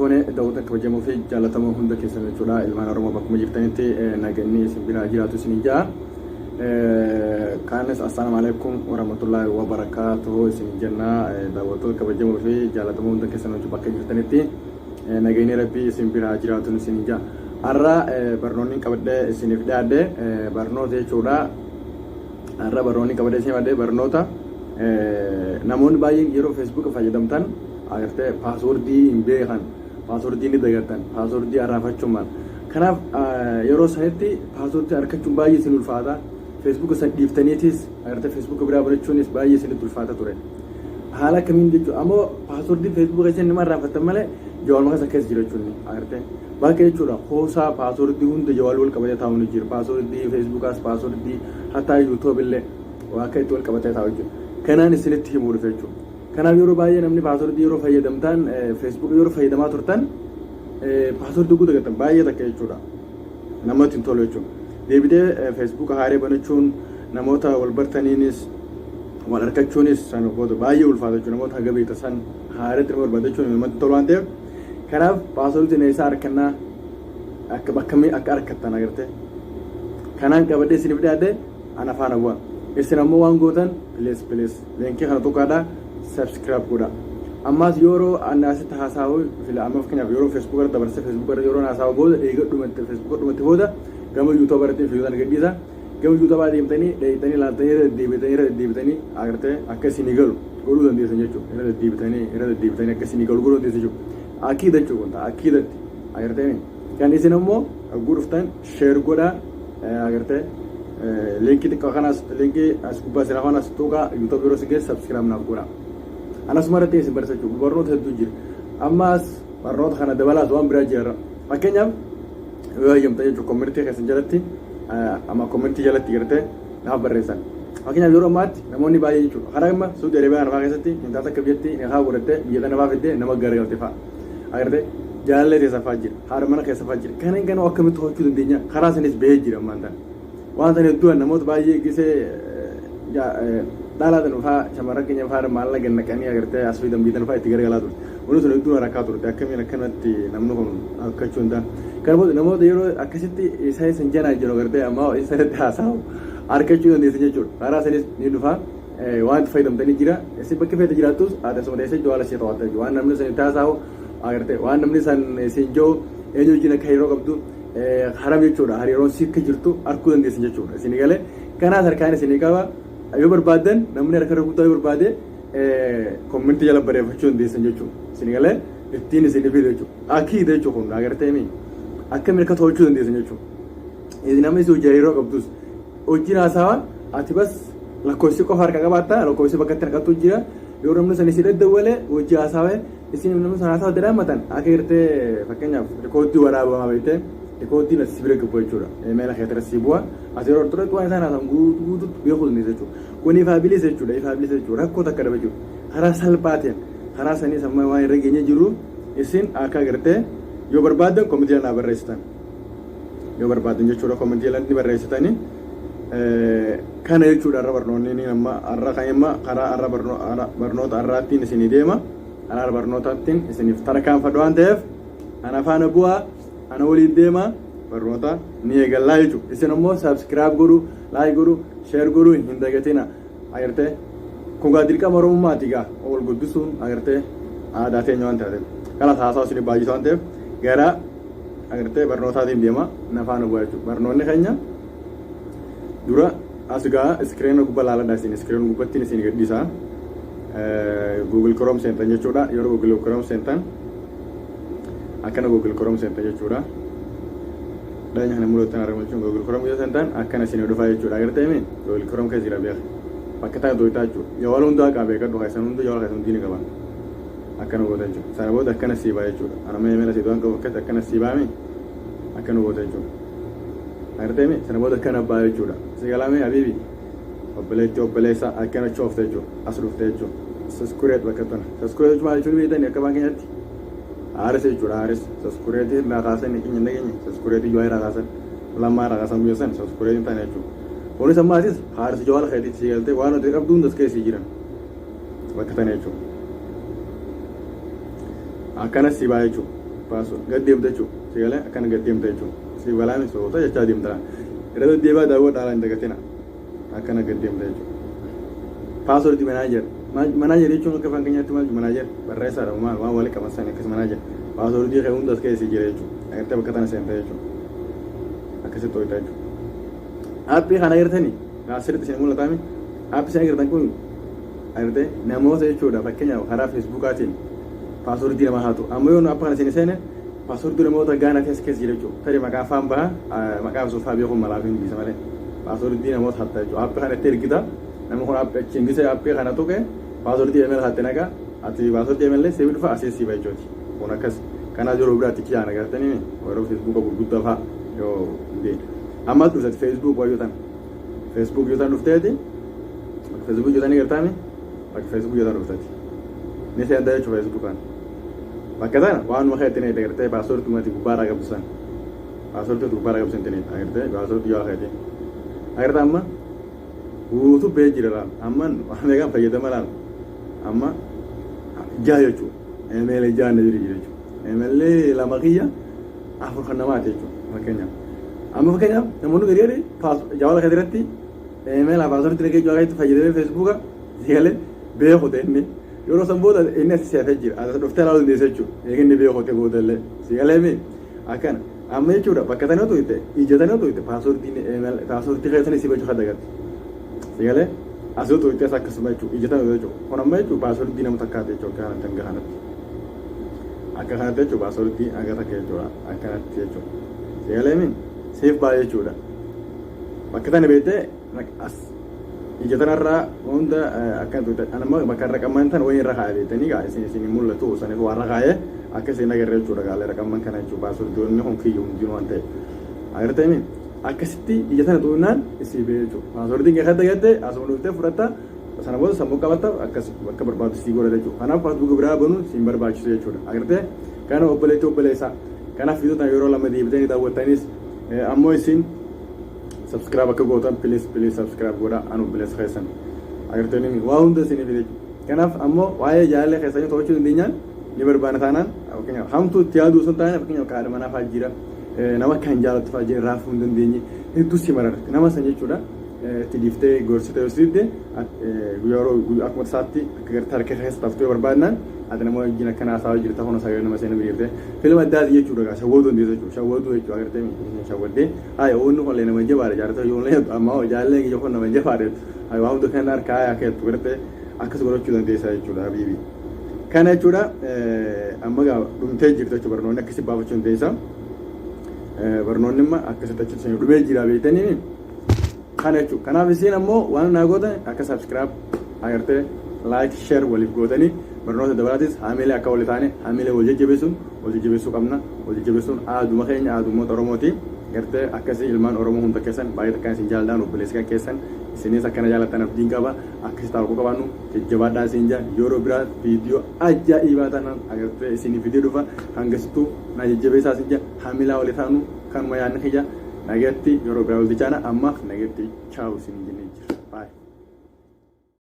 Kone Daawwata kabajamoo fi jaallatamoo hunda keessan jechuudha. Ilmaan Oromoo bakkuma jirtanitti nageenyi isin bira jiraatu isin jaa. Kaanis assalaamu alaykum warahmatullahi wabarakatuh isin jenna. Daawwattoota kabajamoo fi jaallatamoo hunda keessan bakka jirtanitti nageenyi Rabbii isin bira jiraatu isin jaa. Har'a barnoonni qabadde isiniif dhiyaadde barnoota jechuudha. Har'a barnoonni qabadde isin dhiyaadde barnoota namoonni baay'een yeroo Facebook fayyadamtan agartee paaswordii hin beekan. Paaswordii ni dagatan, paaswordii arraafachuun kanaaf yeroo sanitti paaswordii argachuun baay'ee isin ulfaata. Facebook san dhiiftaniitis agartee Facebook biraa barachuunis baay'ee isinitti ulfaata ture. Haala kamiin jechuudha ammoo paaswordii Facebook isin nama arraafatan malee jawaal maqaa keessa jira jechuudha agartee bakka jechuudha hoosaa paaswordii hunda jawaal wal qabatee taa'u ni jira. Paaswordii Facebookaas paaswordii hatta YouTube illee akka itti wal qabatee taa'u jira. Kanaan isinitti himuu dhufe jechuudha. Kanaaf yeroo baay'ee namni paaswordii yeroo fayyadamtan Facebook yeroo fayyadamaa turtan paaswordii guutuu dagatan baay'ee takka jechuudha. Namatti hin tolu jechuudha. Deebitee Facebook haaree banachuun namoota wal bartaniinis wal argachuunis san booda baay'ee ulfaata jechuudha. Namoota haga beektan san haareetti nama barbaadachuun namatti tolu waan ta'eef kanaaf paaswordii isaa harkannaa akka bakkamii akka harkattan agartee. Kanaan qabadee isiniif dhiyaadde ana faana bu'a. Isin ammoo waan gootan please leenkii kana tokkodhaa subscribe godha. Ammas yeroo annaasitti haasa'u fila amma fakkeenyaaf yeroo Facebook irra dabarsee Facebook irra yeroo haasa'u booda eegadhumatti Facebook dhumatti booda gama YouTube irratti fiidan gadhiisa. Gama YouTube deemtanii dheeyitanii laaltanii deebitanii agartee akka isinii galu godhuu dandeessan jechuudha. Irra deddeebitanii akka isinii galu godhuu dandeessan jechuudha. Akiida jechuudha akiidatti agartee kan isin ammoo guruftan share godha agartee linkii xiqqaa kanas linkii as gubbaa sirraa kanas tuqaa YouTube yeroo sigee subscribe naaf godha. Anas marate isin barsiisuu barnoota hedduu jira. Ammas barnoota kana dabalaas waan biraa jira. Fakkeenyaaf yoo hayyamta jechuudha community keessan jalatti amma community jalatti gartee naaf barreessan. Fakkeenyaaf yeroo ammaatti namoonni baay'ee jechuudha. Karaa amma Saudi Arabia nafaa keessatti intaata akka biyyatti nafaa godhattee biyya nafaa fiddee nama gargaalte fa'a. Agartee jaalallee keessa fa'aa jira. Haadha mana keessa fa'aa jira. Kanneen kana akkamitti hojjechuu dandeenya? Karaa sanis bahee jira ammaan ta'an. Waan sana hedduu namoota baay'ee gisee dhalaa dhufaa shamarran keenya faara maallaqa gannaqanii agartee as fidan biitan fa'aa itti gargaaraa turte. Wanti sun hedduu rakkaa turte akkamiin akkanatti namni kun akkachuu hin taane. Kanaafuu namoota yeroo akkasitti isaa isin janaa jiru agartee ammaa isatti haasa'u harkachuu dandeessan jechuudha. Karaa sanis ni dhufaa wanti fayyadamtanii jira. Isin bakka feete jiraattus aadaa suma dheessee jawaala ishee ta'uu ta'e waan namni san itti haasa'u agartee waan namni san isin jiru eenyu wajjin akka yeroo qabdu haram jechuudha. Hariiroon siikka jirtu arguu dandeessan jechuudha. Isin galee kanaas harkaan isin qaba. Yoo barbaadan namni harka rukutaa yoo barbaade community jala barreeffachuu dandeessan jechuudha. Isin galee ittiin isin fide jechuudha. Akiida jechuudha kun agartee mi akkamiin akka tolchuu dandeessan jechuudha. Isin amma isin hojii hariiroo qabdus hojiin haasawaa ati bas lakkoofsi qofa harka qabaattaa lakkoofsi bakka itti naqattu jira. Yoo namni san isin daddabalee hojii haasawaa isin namni san haasawaa dadaamatan akka gartee fakkeenyaaf rikoodii waraabamaa beektee rikoodiin asii bira gabbu jechuudha. Meela keessa asii bu'a. Asii yeroo turetti waan isaan haasawan guutuutti beekuu dandeessa jechuudha. Kun ifaa bilisa jechuudha. Ifaa bilisa jechuudha. Rakkoo takka daba jechuudha. Karaa salphaatiin karaa sanii sammaa waan irra geenye jiru isin akka gartee yoo barbaadan komitii lanaa barreessitan. Yoo barbaadan jechuudha komitii lanni barreessitanii kana jechuudha har'a barnoonni amma har'a kan imma karaa har'a barnoota har'aattiin isinii deema. Karaa barnootaattiin isiniif tarkaanfadhu waan ta'eef ana faana bu'aa. Ana waliin deema barnoota ni eegallaa jechuudha. Isin ammoo subscribe godhu, like godhu, share godhu hin dagatina. Agartee kun gaa dirqama Oromummaati gaa wal guddisuun agartee aadaa teenya waan ta'eef. Kanaaf haasawa isin baay'isa waan ta'eef gara agartee barnootaatiin deema nafaana bu'aa jechuudha. Barnoonni keenya dura as gaa iskiriina gubbaa laaladha isin iskiriina gubbattiin isin gadhiisa. Google Chrome seentan jechuudha. Yeroo Google Chrome seentan akkana Google Chrome seentan jechuudha. Daanya kana mul'atan argamu jechuudha. Google Chrome yoo seentan akkana isin dhufaa jechuudha. Agartee mi Google Chrome keessa jira beeka. Bakka ta'e dootaa jechuudha. Yoo waan hundaa qabee kan dhufa isan hunda yoo waan hundi ni qaban. Akkana goota jechuudha. Sana booda akkana siibaa jechuudha. Ana mee meela siidaan qabu akkatti akkana siibaa mi akkana goota jechuudha. Agartee mi sana booda akkana abbaa jechuudha. Sigalaamee habiibi obboleetti obboleessa akkana choofte jechuudha. As dhufte jechuudha. Saskureet bakka tana. Saskureet jechuudha maal jechuudha beektan akka baan keenyatti. Ares jechuudha ares saskureetii irraa kaasan keenya nageenya saskureetii yoo irraa kaasan lammaa irraa kaasan biyya san saskureetiin taane jechuudha. Kunis ammaatis haarsi jawaala keetiitti siigaltee waan nuti qabdu hundas keessii jiran bakka tana jechuudha. Akkana siibaa jechuudha. gad deemta jechuudha sigalee akkana gad deemta jechuudha si balaan soota jechaa deemta irra deebaa daawwadhaa hin dagatina akkana gad deemta jechuudha paaswordii manaajer jechuun akka afaan keenyaatti maal manaajer barreessaadha waan walii qaban akkas manaajer paaswordii kee hundas keessa jira jechuudha agartee bakka tana seenta jechuudha akkasitti hojjeta jechuudha aappii kana agartanii asirratti isin mul'ataami aappii isin agartan kun agartee namoota jechuudha fakkeenyaaf karaa feesbuukaatiin paaswordii nama haatu amma yoo aappii kana isin seene paaswordii namoota gaana keessa jira jechuudha tarii maqaa afaan baha maqaa suufaa beekuun malaaf hin bisa malee paaswordii namoota hatta jechuudha aappii kana itti ergita nama kun aappii achi ingise aappii kana tuqe paaswordii email hatte nagaa ati paaswordii email seebii dhufa aseessii ba'a jechuudha kun akkas kanaa yeroo biraatti kiyaan agartanii warra feesbuuka gurguddaa fa'a yoo hundee ammas dhufsati feesbuuk wayyootan feesbuuk yootaan dhufteeti feesbuuk yootaan agartaami bakka feesbuuk yootaan dhuftati ni seenta jechuudha feesbuukaan bakka sana waan maka itti neeti agartee paaswordii mati gubbaadhaa qabsisan paaswordii gubbaadhaa qabsisan tini agartee paaswordii yoo akeeti agartaa amma guutuu bee jira laal amman waan meeqaan fayyadama laal amma jaa jechuudha email jaa na jira jechuudha email lama kiyya afur kan namaati jechuudha fakkeenyaaf amma fakkeenyaaf namoonni gadi jaawala kadirratti email paaswordii dhagee jaa itti fayyadamee feesbuuka sigalee beekute inni yeroo san booda inni asi siyaasee jira as dhuftee laaluu dandeessa jechuudha eeginni beekute boodallee sigalee mi akkana amma jechuudha bakka tanii otoo itti ijjatanii otoo itti paaswordii keessanii si bachuu kadagatti sigalee asii otoo itti akkasuma jechuudha ijjatanii otoo jechuudha kun amma jechuudha paaswordii nama takkaate jechuudha akka kanatti jechuudha paaswordii akka takka jechuudha akkanatti jechuudha sigalee mi siif baay'ee jechuudha bakka tani beektee as ijatanarraa hunda akkan tuute anammoo bakka raqamman tan wayii irra kaa'ee beektanii gaa isin mul'atu saniif waan irra kaa'ee akka isin agarre jechuudha gaalee raqamman kana jechuudha paaswordiiwwan kun kiyyu hundinuu waan ta'e agartanii akkasitti ijatana tuunnaan isii bee jechuudha paaswordiin kee kadda gaddee asuma dhuftee fudhatta sana booda sammuu qabatta akkas bakka barbaadu sii godha jechuudha kanaaf paasbuuka biraa banuun siin barbaachisu jechuudha agartee kana obboleessaa kanaaf fiixotaan yeroo lama deebitanii daawwattanis ammoo isin subscribe akka gootan please subscribe godha anu bilees keessan agartanii waa hunda isin fide kanaaf ammoo waa'ee jaalallee keessanii to'achuu dandeenyaan ni barbaana taanaan fakkeenyaaf hamtuu itti yaaduu sun taane fakkeenyaaf kaadha manaa fa'aa jira nama kan jaalatu fa'aa jira raafuu hin dandeenye hedduu si mararti nama san jechuudha itti dhiiftee gorsitee hojjette yeroo akkuma isaatti akka gartaa harka keessa taftee barbaadnaan ati nama wajjin akkana haasawaa jirta hono sagal nama seena biriirte filma addaati jechuudha gaa shawwaduu dandeessa jechuudha shawwaduu jechuudha agartee shawwaddee haaya oonni kun nama jabaadha jaarata yoonlee amma jaallee kiyya kun nama jabaadha haaya waa hunda kan harkaa haaya keettu gartee akkas godhachuu dandeessa jechuudha habiibi kana jechuudha amma gaa dhumtee jirtu jechuudha barnoonni akkasi baafachuu dandeessa barnoonni imma akkasitti achitti sanyii dhumee jira beektanii kana jechuudha kanaaf isiin ammoo waan naa gootan akka subscribe agartee like share waliif gootanii barnoota dabalaatis haamilee akka wali taane haamilee wal jajjabeessuu qabna wal jajjabeessuun aaduma keenya aadummoota Oromooti gartee akkasii ilmaan Oromoo hunda keessan baay'ee takkaan isin jaalladhaan obboleessi kan keessan isinis akkana jaallattan abdiin qaba akkasii taa'uu qabaannu jajjabaadhaa isin jaa yeroo biraa viidiyoo ajaa'ibaa tanan agartee isinii fidee dhufa hangasittuu na jajjabeessaa isin jaa haamilaa wali taanu kanuma yaadni kiyya nagatti yeroo biraa walti caana ammaaf nagatti chaawu isin jennee jira.